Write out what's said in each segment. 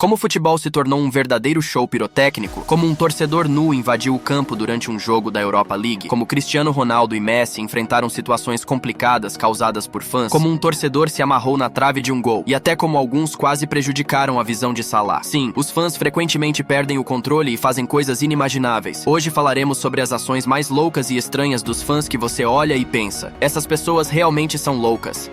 Como o futebol se tornou um verdadeiro show pirotécnico, como um torcedor nu invadiu o campo durante um jogo da Europa League, como Cristiano Ronaldo e Messi enfrentaram situações complicadas causadas por fãs, como um torcedor se amarrou na trave de um gol, e até como alguns quase prejudicaram a visão de Salah. Sim, os fãs frequentemente perdem o controle e fazem coisas inimagináveis. Hoje falaremos sobre as ações mais loucas e estranhas dos fãs que você olha e pensa: essas pessoas realmente são loucas.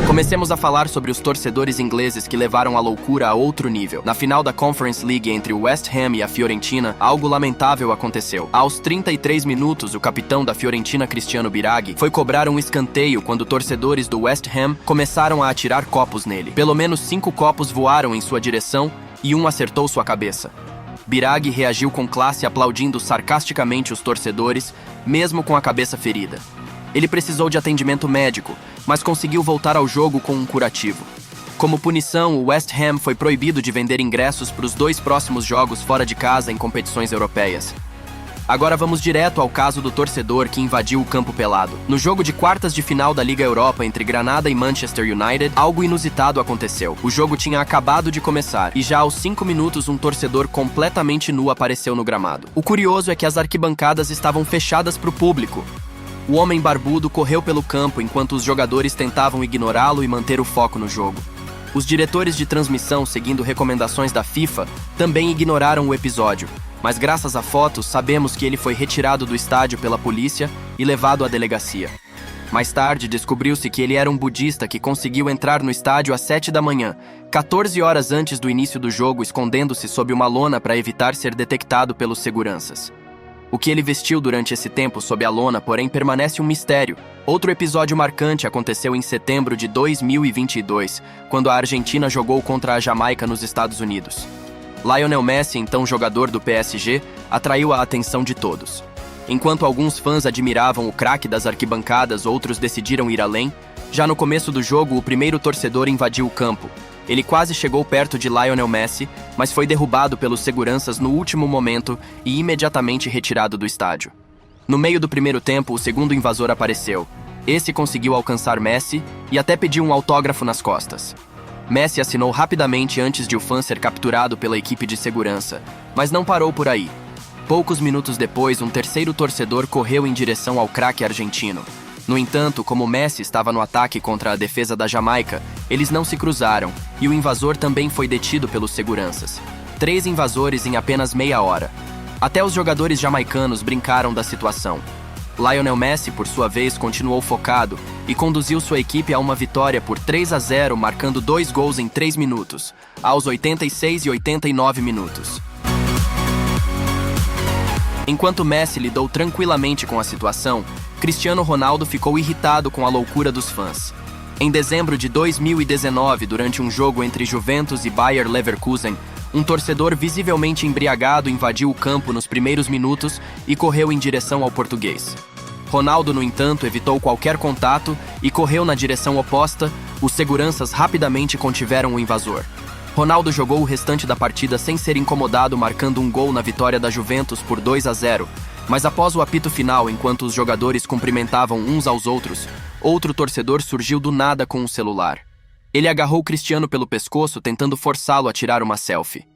Comecemos a falar sobre os torcedores ingleses que levaram a loucura a outro nível. Na final da Conference League entre o West Ham e a Fiorentina, algo lamentável aconteceu. Aos 33 minutos, o capitão da Fiorentina, Cristiano Biraghi, foi cobrar um escanteio quando torcedores do West Ham começaram a atirar copos nele. Pelo menos 5 copos voaram em sua direção e um acertou sua cabeça. Biraghi reagiu com classe aplaudindo sarcasticamente os torcedores, mesmo com a cabeça ferida. Ele precisou de atendimento médico, mas conseguiu voltar ao jogo com um curativo. Como punição, o West Ham foi proibido de vender ingressos para os 2 próximos jogos fora de casa em competições europeias. Agora vamos direto ao caso do torcedor que invadiu o campo pelado. No jogo de quartas de final da Liga Europa entre Granada e Manchester United, algo inusitado aconteceu. O jogo tinha acabado de começar e já aos 5 minutos um torcedor completamente nu apareceu no gramado. O curioso é que as arquibancadas estavam fechadas para o público. O homem barbudo correu pelo campo enquanto os jogadores tentavam ignorá-lo e manter o foco no jogo. Os diretores de transmissão, seguindo recomendações da FIFA, também ignoraram o episódio, mas graças a fotos sabemos que ele foi retirado do estádio pela polícia e levado à delegacia. Mais tarde, descobriu-se que ele era um budista que conseguiu entrar no estádio às 7 da manhã, 14 horas antes do início do jogo, escondendo-se sob uma lona para evitar ser detectado pelos seguranças. O que ele vestiu durante esse tempo sob a lona, porém, permanece um mistério. Outro episódio marcante aconteceu em setembro de 2022, quando a Argentina jogou contra a Jamaica nos Estados Unidos. Lionel Messi, então jogador do PSG, atraiu a atenção de todos. Enquanto alguns fãs admiravam o craque das arquibancadas, outros decidiram ir além. Já no começo do jogo, o primeiro torcedor invadiu o campo. Ele quase chegou perto de Lionel Messi, mas foi derrubado pelos seguranças no último momento e imediatamente retirado do estádio. No meio do primeiro tempo, o segundo invasor apareceu. Esse conseguiu alcançar Messi e até pediu um autógrafo nas costas. Messi assinou rapidamente antes de o fã ser capturado pela equipe de segurança, mas não parou por aí. Poucos minutos depois, um terceiro torcedor correu em direção ao craque argentino. No entanto, como Messi estava no ataque contra a defesa da Jamaica, eles não se cruzaram e o invasor também foi detido pelos seguranças. 3 invasores em apenas meia hora. Até os jogadores jamaicanos brincaram da situação. Lionel Messi, por sua vez, continuou focado e conduziu sua equipe a uma vitória por 3-0, marcando 2 gols em 3 minutos, aos 86 e 89 minutos. Enquanto Messi lidou tranquilamente com a situação, Cristiano Ronaldo ficou irritado com a loucura dos fãs. Em dezembro de 2019, durante um jogo entre Juventus e Bayer Leverkusen, um torcedor visivelmente embriagado invadiu o campo nos primeiros minutos e correu em direção ao português. Ronaldo, no entanto, evitou qualquer contato e correu na direção oposta. Os seguranças rapidamente contiveram o invasor. Ronaldo jogou o restante da partida sem ser incomodado, marcando um gol na vitória da Juventus por 2-0. Mas após o apito final, enquanto os jogadores cumprimentavam uns aos outros, outro torcedor surgiu do nada com um celular. Ele agarrou Cristiano pelo pescoço, tentando forçá-lo a tirar uma selfie.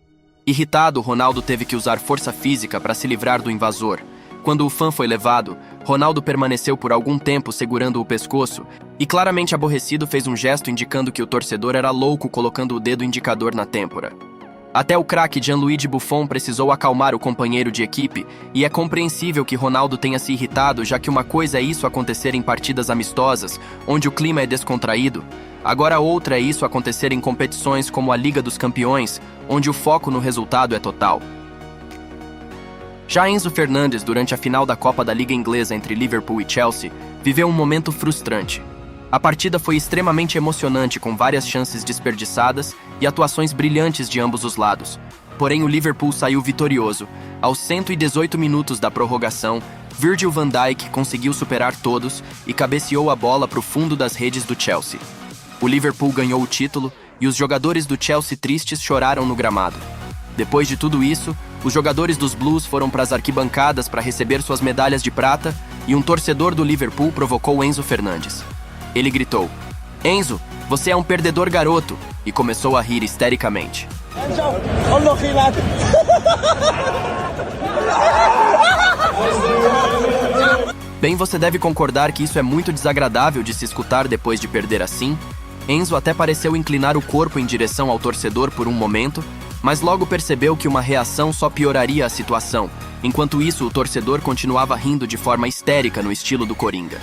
Irritado, Ronaldo teve que usar força física para se livrar do invasor. Quando o fã foi levado, Ronaldo permaneceu por algum tempo segurando o pescoço e, claramente aborrecido, fez um gesto indicando que o torcedor era louco, colocando o dedo indicador na têmpora. Até o craque Gianluigi Buffon precisou acalmar o companheiro de equipe, e é compreensível que Ronaldo tenha se irritado, já que uma coisa é isso acontecer em partidas amistosas, onde o clima é descontraído. Agora outra é isso acontecer em competições como a Liga dos Campeões, onde o foco no resultado é total. Já Enzo Fernandes, durante a final da Copa da Liga Inglesa entre Liverpool e Chelsea, viveu um momento frustrante. A partida foi extremamente emocionante, com várias chances desperdiçadas e atuações brilhantes de ambos os lados. Porém, o Liverpool saiu vitorioso. Aos 118 minutos da prorrogação, Virgil van Dijk conseguiu superar todos e cabeceou a bola para o fundo das redes do Chelsea. O Liverpool ganhou o título e os jogadores do Chelsea tristes choraram no gramado. Depois de tudo isso, os jogadores dos Blues foram para as arquibancadas para receber suas medalhas de prata e um torcedor do Liverpool provocou Enzo Fernandes. Ele gritou: "Enzo, você é um perdedor, garoto!" e começou a rir histericamente. Bem, você deve concordar que isso é muito desagradável de se escutar depois de perder assim. Enzo até pareceu inclinar o corpo em direção ao torcedor por um momento, mas logo percebeu que uma reação só pioraria a situação. Enquanto isso, o torcedor continuava rindo de forma histérica no estilo do Coringa.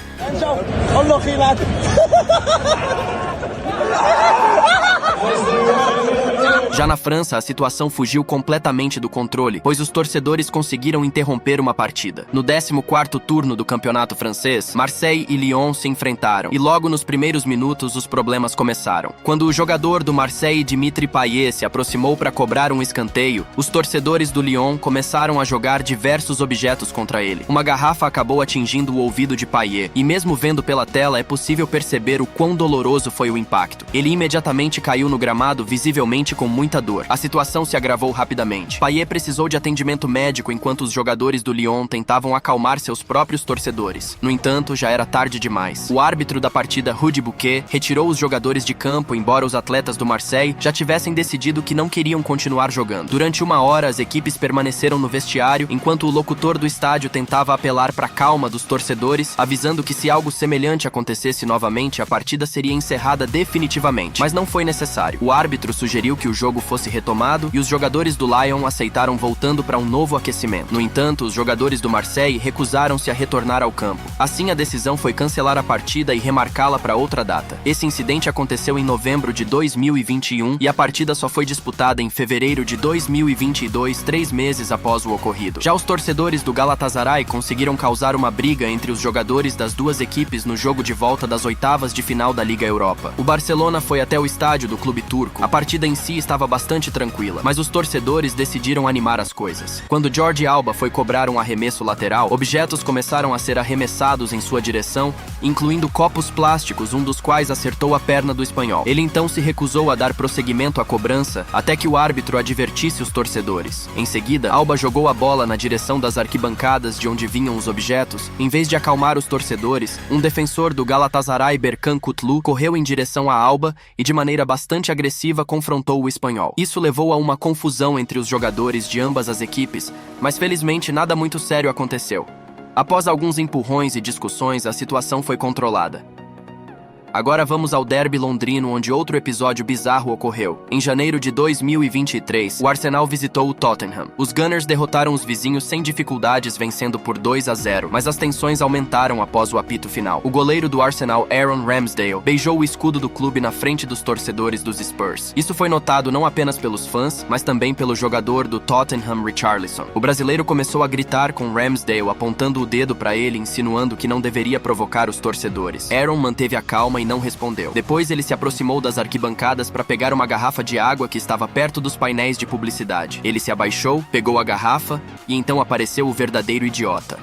Já na França, a situação fugiu completamente do controle, pois os torcedores conseguiram interromper uma partida. No 14º turno do campeonato francês, Marseille e Lyon se enfrentaram, e logo nos primeiros minutos os problemas começaram. Quando o jogador do Marseille, Dimitri Payet, se aproximou para cobrar um escanteio, os torcedores do Lyon começaram a jogar diversos objetos contra ele. Uma garrafa acabou atingindo o ouvido de Payet, e mesmo vendo pela tela é possível perceber o quão doloroso foi o impacto. Ele imediatamente caiu no gramado, visivelmente com muita dor. A situação se agravou rapidamente. Payet precisou de atendimento médico enquanto os jogadores do Lyon tentavam acalmar seus próprios torcedores. No entanto, já era tarde demais. O árbitro da partida, Rudy Bouquet, retirou os jogadores de campo, embora os atletas do Marseille já tivessem decidido que não queriam continuar jogando. Durante 1 hora, as equipes permaneceram no vestiário, enquanto o locutor do estádio tentava apelar para a calma dos torcedores, avisando que se algo semelhante acontecesse novamente, a partida seria encerrada definitivamente. Mas não foi necessário. O árbitro sugeriu que o jogo fosse retomado e os jogadores do Lyon aceitaram, voltando para um novo aquecimento. No entanto, os jogadores do Marseille recusaram-se a retornar ao campo. Assim, a decisão foi cancelar a partida e remarcá-la para outra data. Esse incidente aconteceu em novembro de 2021 e a partida só foi disputada em fevereiro de 2022, 3 meses após o ocorrido. Já os torcedores do Galatasaray conseguiram causar uma briga entre os jogadores das duas equipes no jogo de volta das oitavas de final da Liga Europa. O Barcelona foi até o estádio do clube turco. A partida em si estava bastante tranquila, mas os torcedores decidiram animar as coisas. Quando Jordi Alba foi cobrar um arremesso lateral, objetos começaram a ser arremessados em sua direção, incluindo copos plásticos, um dos quais acertou a perna do espanhol. Ele então se recusou a dar prosseguimento à cobrança até que o árbitro advertisse os torcedores. Em seguida, Alba jogou a bola na direção das arquibancadas de onde vinham os objetos. Em vez de acalmar os torcedores, um defensor do Galatasaray, Berkan Kutlu, correu em direção a Alba e de maneira bastante agressiva confrontou o espanhol. Isso levou a uma confusão entre os jogadores de ambas as equipes, mas felizmente nada muito sério aconteceu. Após alguns empurrões e discussões, a situação foi controlada. Agora vamos ao derby londrino, onde outro episódio bizarro ocorreu. Em janeiro de 2023, o Arsenal visitou o Tottenham. Os Gunners derrotaram os vizinhos sem dificuldades, vencendo por 2-0, mas as tensões aumentaram após o apito final. O goleiro do Arsenal, Aaron Ramsdale, beijou o escudo do clube na frente dos torcedores dos Spurs. Isso foi notado não apenas pelos fãs, mas também pelo jogador do Tottenham, Richarlison. O brasileiro começou a gritar com Ramsdale, apontando o dedo para ele, insinuando que não deveria provocar os torcedores. Aaron manteve a calma e não respondeu. Depois ele se aproximou das arquibancadas para pegar uma garrafa de água que estava perto dos painéis de publicidade. Ele se abaixou, pegou a garrafa e então apareceu o verdadeiro idiota.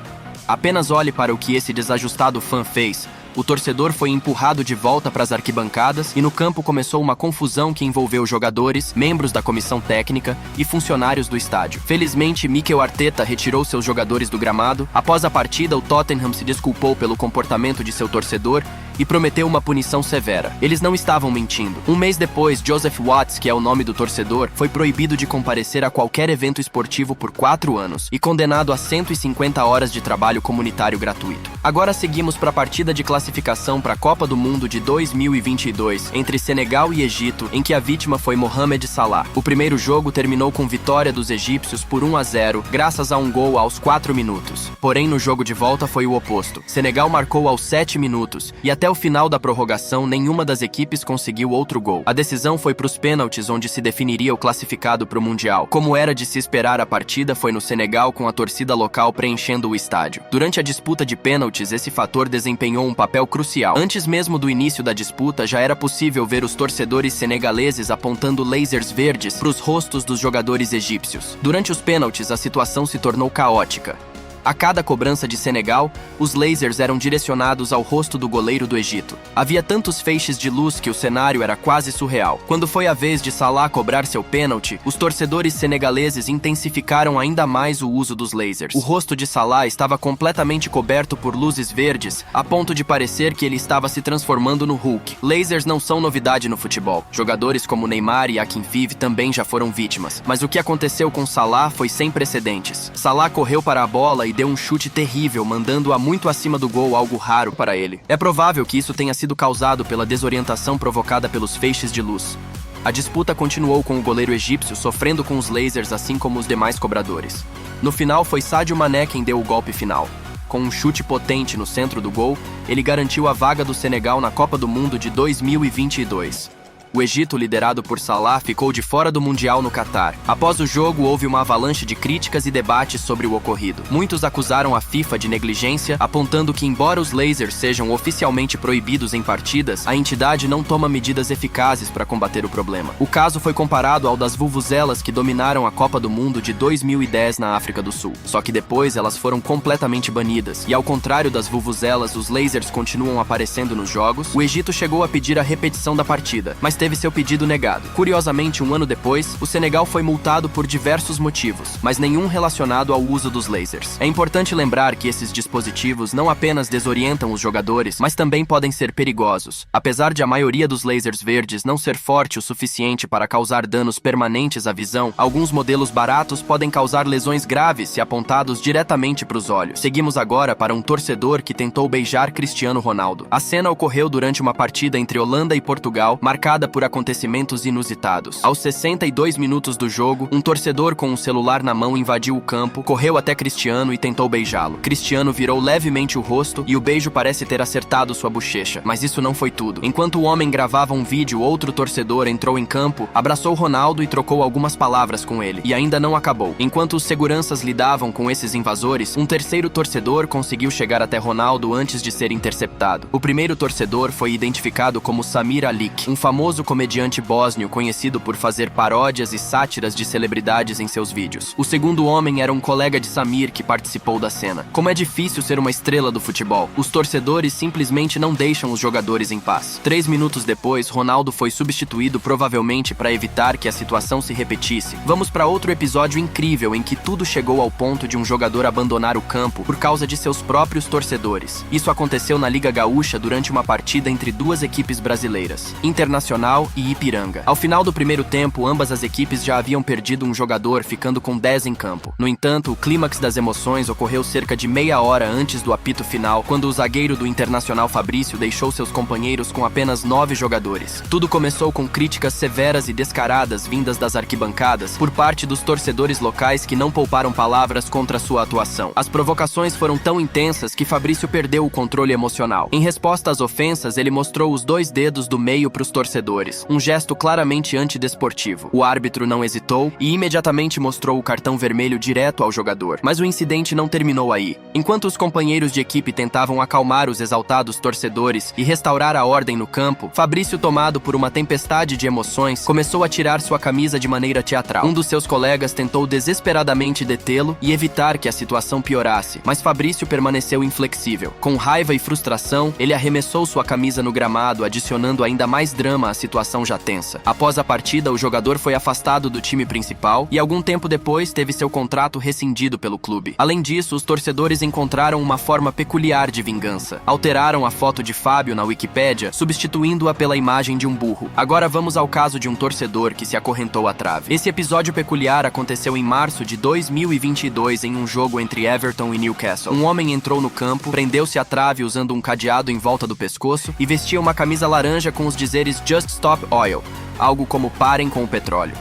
Apenas olhe para o que esse desajustado fã fez. O torcedor foi empurrado de volta para as arquibancadas e no campo começou uma confusão que envolveu jogadores, membros da comissão técnica e funcionários do estádio. Felizmente, Mikel Arteta retirou seus jogadores do gramado. Após a partida, o Tottenham se desculpou pelo comportamento de seu torcedor e prometeu uma punição severa. Eles não estavam mentindo. Um mês depois, Joseph Watts, que é o nome do torcedor, foi proibido de comparecer a qualquer evento esportivo por 4 anos e condenado a 150 horas de trabalho comunitário gratuito. Agora seguimos para a partida de classificação para a Copa do Mundo de 2022 entre Senegal e Egito, em que a vítima foi Mohamed Salah. O primeiro jogo terminou com vitória dos egípcios por 1-0, graças a um gol aos 4 minutos. Porém, no jogo de volta foi o oposto. Senegal marcou aos 7 minutos e até o final da prorrogação nenhuma das equipes conseguiu outro gol. A decisão foi para os pênaltis, onde se definiria o classificado para o Mundial. Como era de se esperar, a partida foi no Senegal, com a torcida local preenchendo o estádio. Durante a disputa de pênaltis, esse fator desempenhou um papel crucial. Antes mesmo do início da disputa, já era possível ver os torcedores senegaleses apontando lasers verdes para os rostos dos jogadores egípcios. Durante os pênaltis, a situação se tornou caótica. A cada cobrança de Senegal, os lasers eram direcionados ao rosto do goleiro do Egito. Havia tantos feixes de luz que o cenário era quase surreal. Quando foi a vez de Salah cobrar seu pênalti, os torcedores senegaleses intensificaram ainda mais o uso dos lasers. O rosto de Salah estava completamente coberto por luzes verdes, a ponto de parecer que ele estava se transformando no Hulk. Lasers não são novidade no futebol. Jogadores como Neymar e Akinfeev também já foram vítimas. Mas o que aconteceu com Salah foi sem precedentes. Salah correu para a bola e deu um chute terrível, mandando-a muito acima do gol, algo raro para ele. É provável que isso tenha sido causado pela desorientação provocada pelos feixes de luz. A disputa continuou com o goleiro egípcio sofrendo com os lasers, assim como os demais cobradores. No final, foi Sadio Mané quem deu o golpe final. Com um chute potente no centro do gol, ele garantiu a vaga do Senegal na Copa do Mundo de 2022. O Egito, liderado por Salah, ficou de fora do Mundial no Catar. Após o jogo, houve uma avalanche de críticas e debates sobre o ocorrido. Muitos acusaram a FIFA de negligência, apontando que, embora os lasers sejam oficialmente proibidos em partidas, a entidade não toma medidas eficazes para combater o problema. O caso foi comparado ao das vuvuzelas que dominaram a Copa do Mundo de 2010 na África do Sul. Só que depois elas foram completamente banidas, e ao contrário das vuvuzelas, os lasers continuam aparecendo nos jogos. O Egito chegou a pedir a repetição da partida, mas teve seu pedido negado. Curiosamente, um ano depois, o Senegal foi multado por diversos motivos, mas nenhum relacionado ao uso dos lasers. É importante lembrar que esses dispositivos não apenas desorientam os jogadores, mas também podem ser perigosos. Apesar de a maioria dos lasers verdes não ser forte o suficiente para causar danos permanentes à visão, alguns modelos baratos podem causar lesões graves se apontados diretamente para os olhos. Seguimos agora para um torcedor que tentou beijar Cristiano Ronaldo. A cena ocorreu durante uma partida entre Holanda e Portugal, marcada por acontecimentos inusitados. Aos 62 minutos do jogo, um torcedor com um celular na mão invadiu o campo, correu até Cristiano e tentou beijá-lo. Cristiano virou levemente o rosto e o beijo parece ter acertado sua bochecha. Mas isso não foi tudo. Enquanto o homem gravava um vídeo, outro torcedor entrou em campo, abraçou Ronaldo e trocou algumas palavras com ele. E ainda não acabou. Enquanto os seguranças lidavam com esses invasores, um terceiro torcedor conseguiu chegar até Ronaldo antes de ser interceptado. O primeiro torcedor foi identificado como Samir Alik, um famoso comediante bósnio conhecido por fazer paródias e sátiras de celebridades em seus vídeos. O segundo homem era um colega de Samir que participou da cena. Como é difícil ser uma estrela do futebol, os torcedores simplesmente não deixam os jogadores em paz. 3 minutos depois, Ronaldo foi substituído, provavelmente para evitar que a situação se repetisse. Vamos para outro episódio incrível em que tudo chegou ao ponto de um jogador abandonar o campo por causa de seus próprios torcedores. Isso aconteceu na Liga Gaúcha durante uma partida entre duas equipes brasileiras, Internacional e Ipiranga. Ao final do primeiro tempo, ambas as equipes já haviam perdido um jogador, ficando com 10 em campo. No entanto, o clímax das emoções ocorreu cerca de meia hora antes do apito final, quando o zagueiro do Internacional Fabrício deixou seus companheiros com apenas 9 jogadores. Tudo começou com críticas severas e descaradas vindas das arquibancadas por parte dos torcedores locais que não pouparam palavras contra sua atuação. As provocações foram tão intensas que Fabrício perdeu o controle emocional. Em resposta às ofensas, ele mostrou os 2 dedos do meio para os torcedores, um gesto claramente antidesportivo. O árbitro não hesitou e imediatamente mostrou o cartão vermelho direto ao jogador. Mas o incidente não terminou aí. Enquanto os companheiros de equipe tentavam acalmar os exaltados torcedores e restaurar a ordem no campo, Fabrício, tomado por uma tempestade de emoções, começou a tirar sua camisa de maneira teatral. Um dos seus colegas tentou desesperadamente detê-lo e evitar que a situação piorasse, mas Fabrício permaneceu inflexível. Com raiva e frustração, ele arremessou sua camisa no gramado, adicionando ainda mais drama à situação já tensa. Após a partida, o jogador foi afastado do time principal e algum tempo depois teve seu contrato rescindido pelo clube. Além disso, os torcedores encontraram uma forma peculiar de vingança. Alteraram a foto de Fábio na Wikipédia, substituindo-a pela imagem de um burro. Agora vamos ao caso de um torcedor que se acorrentou à trave. Esse episódio peculiar aconteceu em março de 2022 em um jogo entre Everton e Newcastle. Um homem entrou no campo, prendeu-se à trave usando um cadeado em volta do pescoço e vestia uma camisa laranja com os dizeres Just Stop Oil, algo como parem com o petróleo.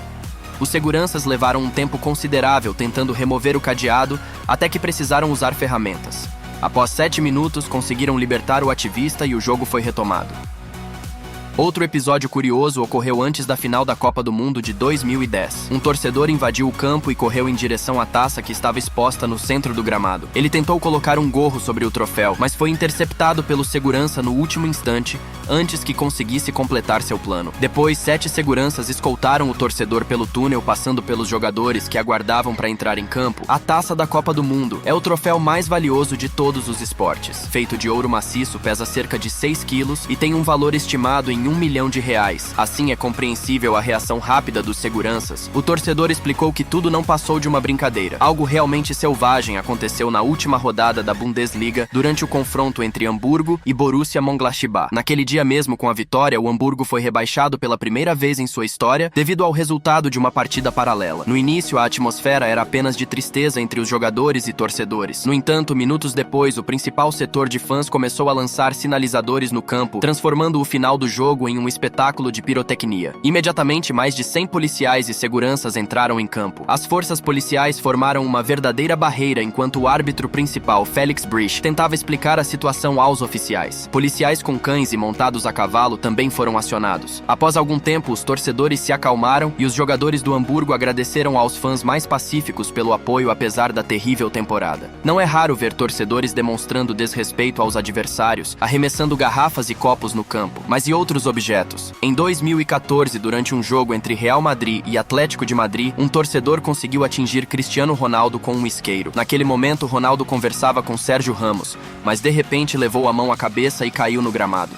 Os seguranças levaram um tempo considerável tentando remover o cadeado até que precisaram usar ferramentas. Após 7 minutos, conseguiram libertar o ativista e o jogo foi retomado. Outro episódio curioso ocorreu antes da final da Copa do Mundo de 2010. Um torcedor invadiu o campo e correu em direção à taça que estava exposta no centro do gramado. Ele tentou colocar um gorro sobre o troféu, mas foi interceptado pelo segurança no último instante, antes que conseguisse completar seu plano. Depois, 7 seguranças escoltaram o torcedor pelo túnel, passando pelos jogadores que aguardavam para entrar em campo. A taça da Copa do Mundo é o troféu mais valioso de todos os esportes. Feito de ouro maciço, pesa cerca de 6 quilos e tem um valor estimado em R$ 1 milhão. Assim é compreensível a reação rápida dos seguranças. O torcedor explicou que tudo não passou de uma brincadeira. Algo realmente selvagem aconteceu na última rodada da Bundesliga durante o confronto entre Hamburgo e Borussia Mönchengladbach. Naquele dia mesmo, com a vitória, o Hamburgo foi rebaixado pela primeira vez em sua história devido ao resultado de uma partida paralela. No início, a atmosfera era apenas de tristeza entre os jogadores e torcedores. No entanto, minutos depois, o principal setor de fãs começou a lançar sinalizadores no campo, transformando o final do jogo em um espetáculo de pirotecnia. Imediatamente, mais de 100 policiais e seguranças entraram em campo. As forças policiais formaram uma verdadeira barreira enquanto o árbitro principal, Felix Brich, tentava explicar a situação aos oficiais. Policiais com cães e montados a cavalo também foram acionados. Após algum tempo, os torcedores se acalmaram e os jogadores do Hamburgo agradeceram aos fãs mais pacíficos pelo apoio apesar da terrível temporada. Não é raro ver torcedores demonstrando desrespeito aos adversários, arremessando garrafas e copos no campo, mas e outros objetos? Em 2014, durante um jogo entre Real Madrid e Atlético de Madrid, um torcedor conseguiu atingir Cristiano Ronaldo com um isqueiro. Naquele momento, Ronaldo conversava com Sérgio Ramos, mas de repente levou a mão à cabeça e caiu no gramado.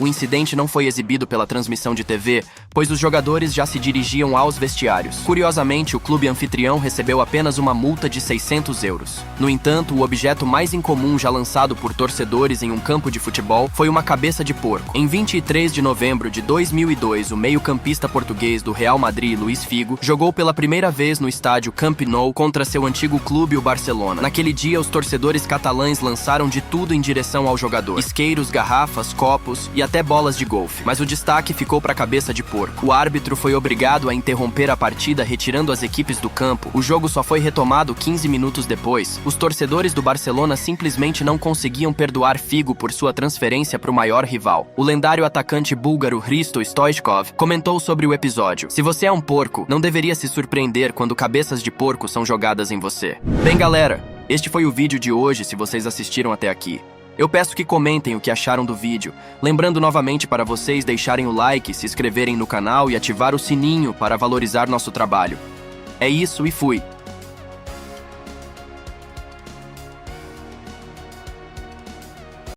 O incidente não foi exibido pela transmissão de TV, pois os jogadores já se dirigiam aos vestiários. Curiosamente, o clube anfitrião recebeu apenas uma multa de 600 euros. No entanto, o objeto mais incomum já lançado por torcedores em um campo de futebol foi uma cabeça de porco. Em 23 de novembro de 2002, o meio-campista português do Real Madrid, Luís Figo, jogou pela primeira vez no estádio Camp Nou contra seu antigo clube, o Barcelona. Naquele dia, os torcedores catalães lançaram de tudo em direção ao jogador: isqueiros, garrafas, copos e até bolas de golfe. Mas o destaque ficou para a cabeça de porco. O árbitro foi obrigado a interromper a partida, retirando as equipes do campo. O jogo só foi retomado 15 minutos depois. Os torcedores do Barcelona simplesmente não conseguiam perdoar Figo por sua transferência para o maior rival. O lendário atacante búlgaro Hristo Stoichkov comentou sobre o episódio: "Se você é um porco, não deveria se surpreender quando cabeças de porco são jogadas em você." Bem, galera, este foi o vídeo de hoje, se vocês assistiram até aqui. Eu peço que comentem o que acharam do vídeo, lembrando novamente para vocês deixarem o like, se inscreverem no canal e ativar o sininho para valorizar nosso trabalho. É isso e fui!